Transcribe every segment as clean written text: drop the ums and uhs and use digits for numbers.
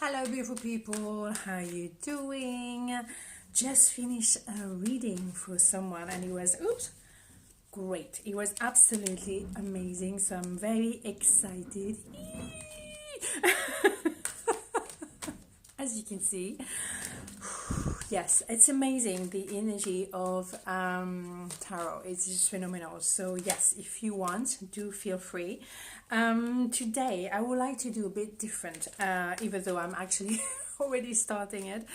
Hello beautiful people, how you doing? Just finished a reading for someone and it was great. It was absolutely amazing, so I'm very excited. As you can see, yes, it's amazing. The energy of tarot is just phenomenal. So yes, if you want, do feel free. Today I would like to do a bit different, even though I'm actually already starting it.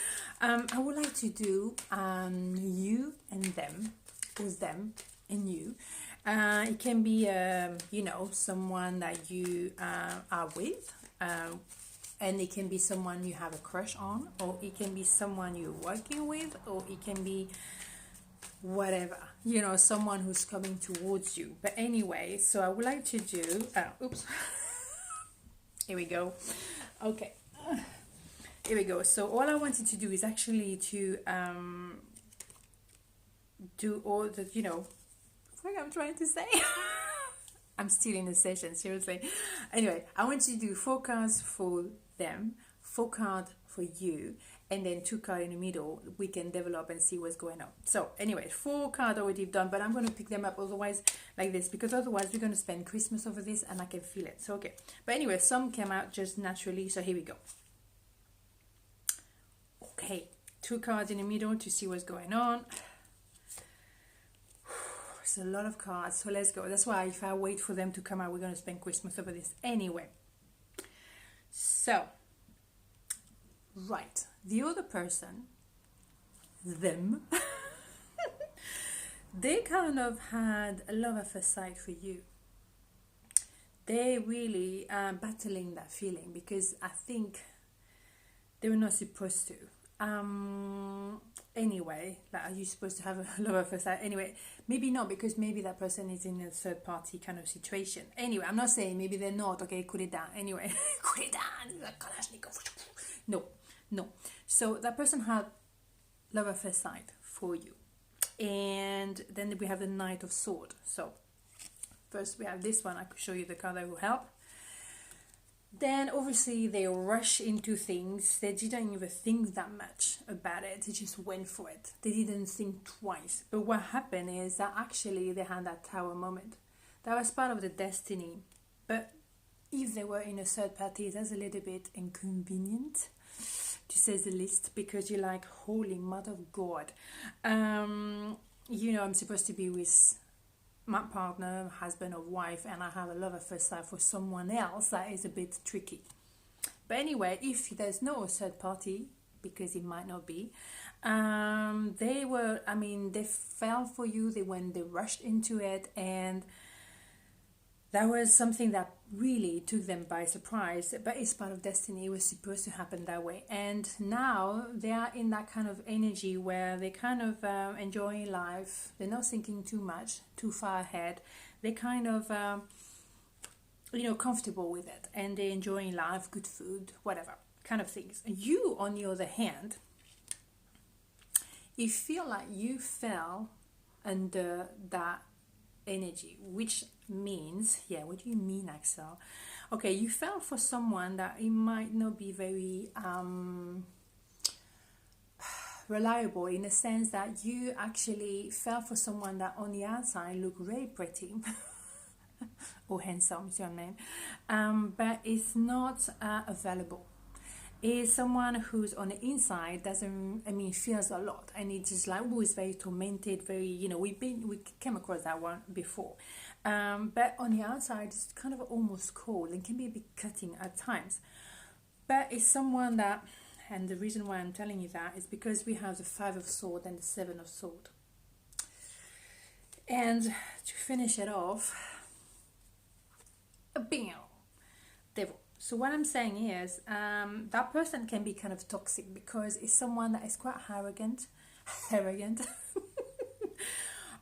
I would like to do you and them, or them and you. It can be someone that you are with, and it can be someone you have a crush on, or it can be someone you're working with, or it can be whatever, someone who's coming towards you. But anyway, so I would like to do here we go. Okay, here we go. So all I wanted to do is actually to do all the what I'm trying to say. I'm still in the session, seriously. Anyway, I want you to do 4 cards for them, 4 cards for you, and then 2 cards in the middle. We can develop and see what's going on. So anyway, 4 cards already done, but I'm going to pick them up otherwise like this, because otherwise we're going to spend Christmas over this and I can feel it. So okay, but anyway, some came out just naturally, so here we go. Okay, 2 cards in the middle to see what's going on. It's a lot of cards, so let's go. That's why if I wait for them to come out, we're going to spend Christmas over this anyway. So, right, the other person, them, they kind of had a love at first sight for you. They really are battling that feeling, because I think they were not supposed to. Anyway, like, are you supposed to have a love at first sight? Anyway, maybe not, because maybe that person is in a third party kind of situation. Anyway, I'm not saying maybe they're not. Okay, cool it down. Anyway, cool it down. No. So that person had love at first sight for you, and then we have the Knight of Swords. So first we have this one. I could show you the card that will help. Then obviously they rush into things. They didn't even think that much about it. They just went for it. They didn't think twice. But what happened is that actually they had that tower moment. That was part of the destiny. But if they were in a third party, that's a little bit inconvenient, to say the least, because you're like, holy mother of God. I'm supposed to be with my partner, husband or wife, and I have a love at first sight for someone else. That is a bit tricky. But anyway, if there's no third party, because it might not be, they fell for you. They rushed into it, and that was something that really took them by surprise, but it's part of destiny. It was supposed to happen that way. And now they are in that kind of energy where they kind of enjoying life. They're not thinking too much, too far ahead. They're kind of, comfortable with it. And they're enjoying life, good food, whatever kind of things. You, on the other hand, you feel like you fell under that energy, which means, what do you mean, Axelle? Okay, you fell for someone that it might not be very reliable, in the sense that you actually fell for someone that on the outside looked very pretty or handsome, is your name, but it's not available. Is someone who's on the inside feels a lot, and it's just like, is very tormented, very, we came across that one before, but on the outside it's kind of almost cold and can be a bit cutting at times. But it's someone that, and the reason why I'm telling you that is because we have the 5 of Swords and the 7 of Swords, and to finish it off, bam, Devil. So what I'm saying is, that person can be kind of toxic, because it's someone that is quite arrogant,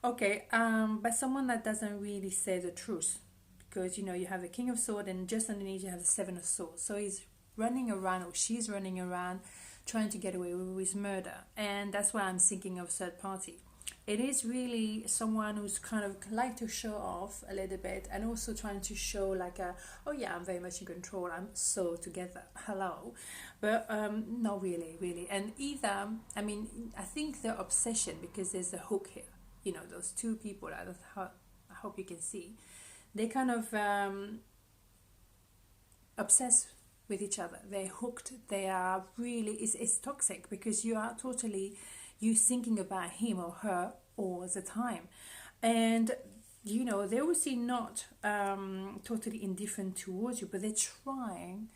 okay, but someone that doesn't really say the truth, because you have the King of Swords, and just underneath you have the 7 of Swords. So he's running around, or she's running around, trying to get away with murder, and that's why I'm thinking of third party. it is really someone who's kind of like to show off a little bit, and also trying to show like a, oh yeah, I'm very much in control, I'm so together, hello. But not really. And either, I mean, I think the obsession, because there's a hook here, you know, those two people, I hope you can see, they kind of obsessed with each other, they're hooked, they are really, it's toxic, because you are totally, you thinking about him or her all the time. And you know, they're obviously not totally indifferent towards you, but they're trying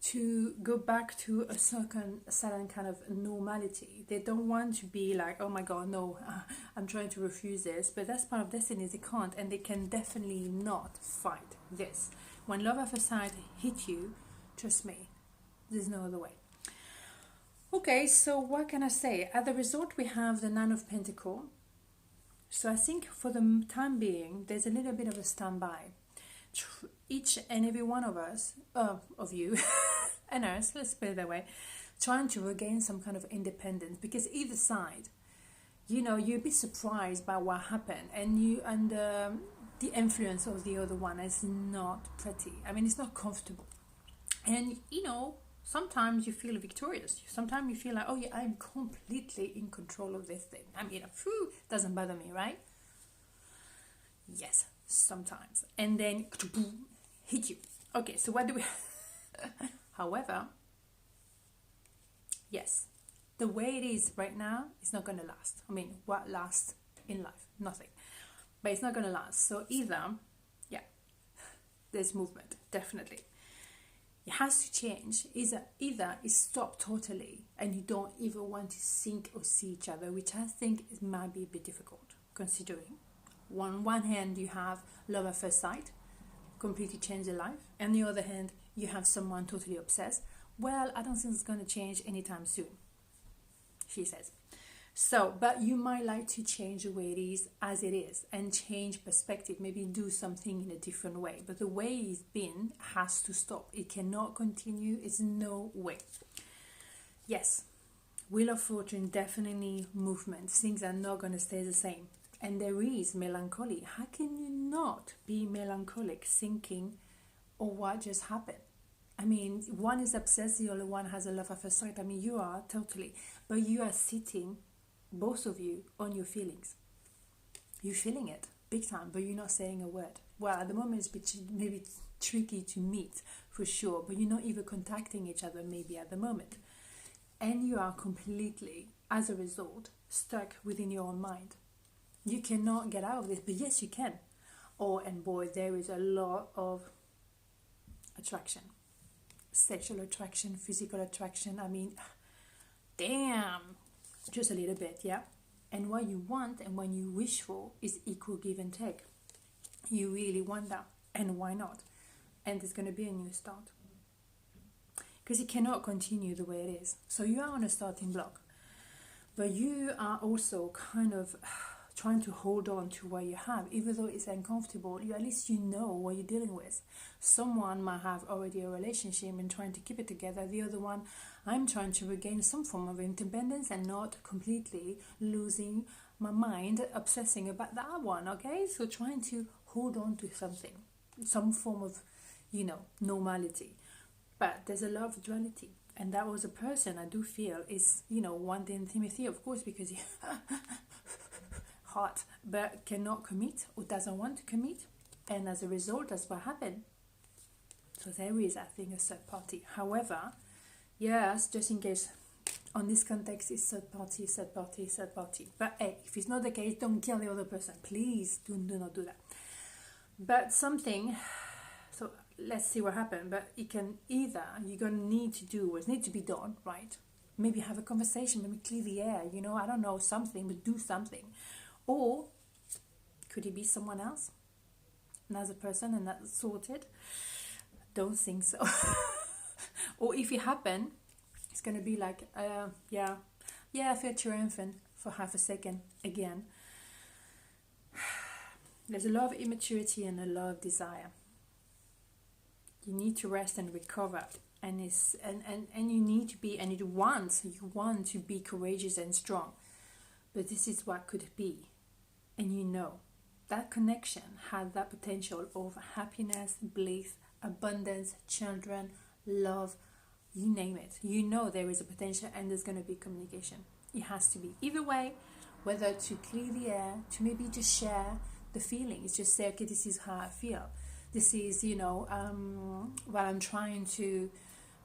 to go back to a certain kind of normality. They don't want to be like, oh my god, no, I'm trying to refuse this, but that's part of destiny. They can't, and they can definitely not fight this. When love at first sight hit you, trust me, there's no other way. Okay, so what can I say? At the result, we have the Nine of Pentacles. So I think for the time being, there's a little bit of a standby. Each and every one of us, of you, and us, let's put it that way, trying to regain some kind of independence, because either side, you know, you'll be surprised by what happened, and the influence of the other one is not pretty. I mean, it's not comfortable, and you know, sometimes you feel victorious. Sometimes you feel like, oh yeah, I'm completely in control of this thing. I mean, phew, doesn't bother me, right? Yes, sometimes. And then hit you. Okay, so what do we however, yes, the way it is right now is not going to last. I mean, what lasts in life? Nothing. But it's not going to last. So either, yeah, there's movement, definitely. It has to change. Either it stop totally and you don't even want to think or see each other, which I think it might be a bit difficult, considering on one hand you have love at first sight, completely change your life, and on the other hand you have someone totally obsessed. Well, I don't think it's going to change anytime soon, she says. So, but you might like to change the way it is as it is and change perspective, maybe do something in a different way. But the way it's been has to stop. It cannot continue. It's no way. Yes, Wheel of Fortune, definitely movement. Things are not going to stay the same. And there is melancholy. How can you not be melancholic thinking, oh, what just happened? I mean, one is obsessed, the other one has a love at first sight. I mean, you are totally, but you are sitting, both of you, on your feelings. You're feeling it big time, but you're not saying a word. Well, at the moment it's maybe tricky to meet for sure, but you're not even contacting each other maybe at the moment. And you are completely, as a result, stuck within your own mind. You cannot get out of this, but yes, you can. Oh, and boy, there is a lot of attraction. Sexual attraction, physical attraction. I mean, damn, just a little bit, yeah. And what you want and what you wish for is equal give and take. You really want that, and why not? And there's going to be a new start, because it cannot continue the way it is. So you are on a starting block, but you are also kind of trying to hold on to what you have, even though it's uncomfortable. At least you know what you're dealing with. Someone might have already a relationship and trying to keep it together. The other one, I'm trying to regain some form of independence and not completely losing my mind, obsessing about that one. Okay, so trying to hold on to something, some form of, normality. But there's a lot of duality. And that was a person I do feel is, one in Timothy, of course, because he hot, but cannot commit or doesn't want to commit. And as a result, that's what happened. So there is, I think, a third party. However, yes, just in case, on this context, it's third party, third party, third party. But hey, if it's not the case, don't kill the other person. Please do not do that. But something, so let's see what happened. But it can either, you're going to need to do what needs to be done, right? Maybe have a conversation, maybe clear the air, I don't know, something, but do something. Or could it be someone else? Another person and that's sorted? Don't think so. Or if it happened, it's going to be like, yeah, I feel triumphant for half a second again. There's a lot of immaturity and a lot of desire. You need to rest and recover. And you need to be, and you want to be courageous and strong. But this is what could be. and you know that connection has that potential of happiness, bliss, abundance, children, love, you name it. You know there is a potential and there's going to be communication. It has to be. Either way, whether to clear the air, to maybe just share the feelings, just say, okay, this is how I feel. This is, what I'm trying to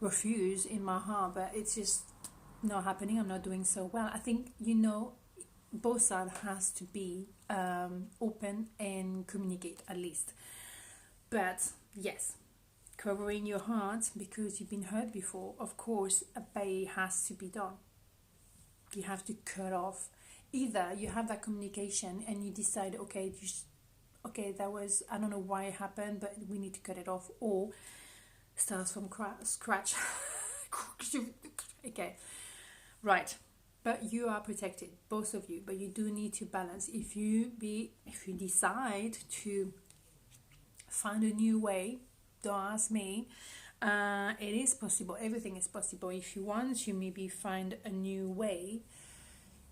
refuse in my heart, but it's just not happening. I'm not doing so well. I think, both sides has to be open and communicate at least. But yes, covering your heart because you've been hurt before, of course, it has to be done. You have to cut off. Either you have that communication and you decide, okay, that was, I don't know why it happened, but we need to cut it off, or start from scratch. Okay, right. But you are protected, both of you. But you do need to balance. If you decide to find a new way, don't ask me. It is possible. Everything is possible. If you want to maybe find a new way,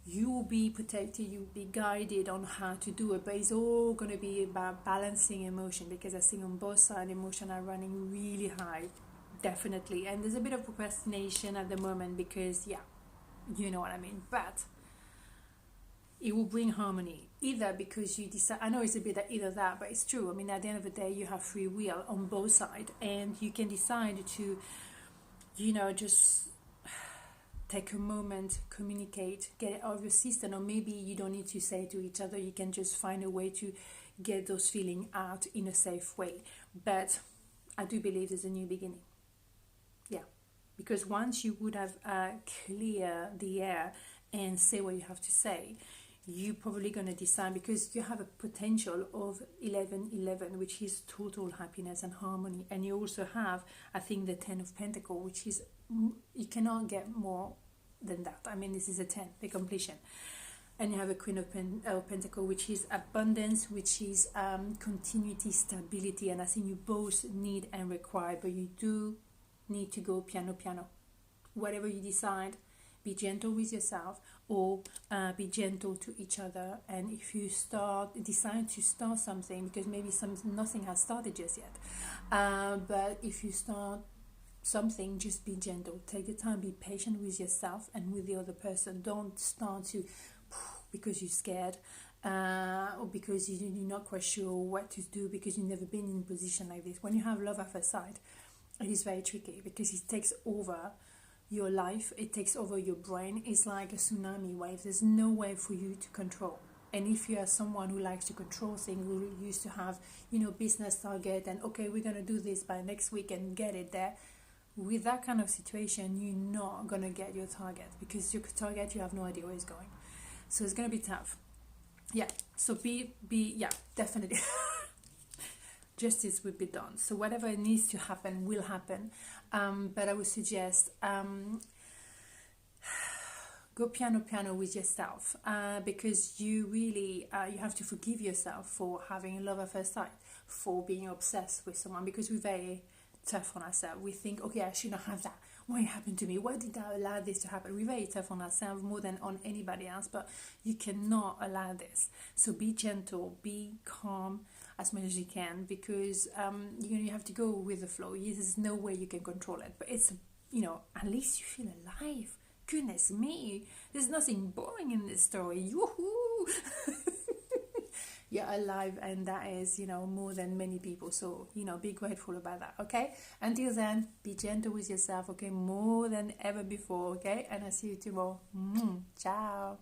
you will be protected. You will be guided on how to do it. But it's all going to be about balancing emotion, because I think on both sides, emotion are running really high, definitely. And there's a bit of procrastination at the moment because, yeah, you know what I mean. But it will bring harmony, either because you decide. I know it's a bit either that, but it's true. I mean, at the end of the day, you have free will on both sides, and you can decide to, just take a moment, communicate, get it out of your system, or maybe you don't need to say it to each other. You can just find a way to get those feelings out in a safe way. But I do believe there's a new beginning. Yeah, because once you would have clear the air and say what you have to say, you're probably going to decide, because you have a potential of 1111, which is total happiness and harmony. And you also have, I think, the 10 of Pentacles, which is, you cannot get more than that. I mean, this is a 10, the completion. And you have a Queen of Pentacles, which is abundance, which is continuity, stability. And I think you both need and require, but you do need to go piano. Whatever you decide, be gentle with yourself, or be gentle to each other. And if you decide to start something, because maybe nothing has started just yet, but if you start something, just be gentle. Take your time, be patient with yourself and with the other person. Don't start to, because you're scared, or because you're not quite sure what to do, because you've never been in a position like this. When you have love at first sight, it is very tricky, because it takes over your life, it takes over your brain. It's like a tsunami wave. There's no way for you to control. And if you are someone who likes to control things, who used to have, business target, and okay, we're going to do this by next week and get it there, with that kind of situation, you're not going to get your target, because your target, you have no idea where it's going. So it's going to be tough. Yeah, so yeah, definitely. Justice will be done. So whatever needs to happen will happen. But I would suggest go piano with yourself, because you really you have to forgive yourself for having love at first sight, for being obsessed with someone, because we're very tough on ourselves. We think, okay, I shouldn't have that. Why happened to me? Why did I allow this to happen? We're very tough on ourselves more than on anybody else, but you cannot allow this. So be gentle, be calm as much as you can, because you have to go with the flow. There's no way you can control it, but it's, at least you feel alive. Goodness me, there's nothing boring in this story. Yoo-hoo! You're alive, and that is, more than many people. So, be grateful about that, okay? Until then, be gentle with yourself, okay? More than ever before, okay? And I'll see you tomorrow. Ciao.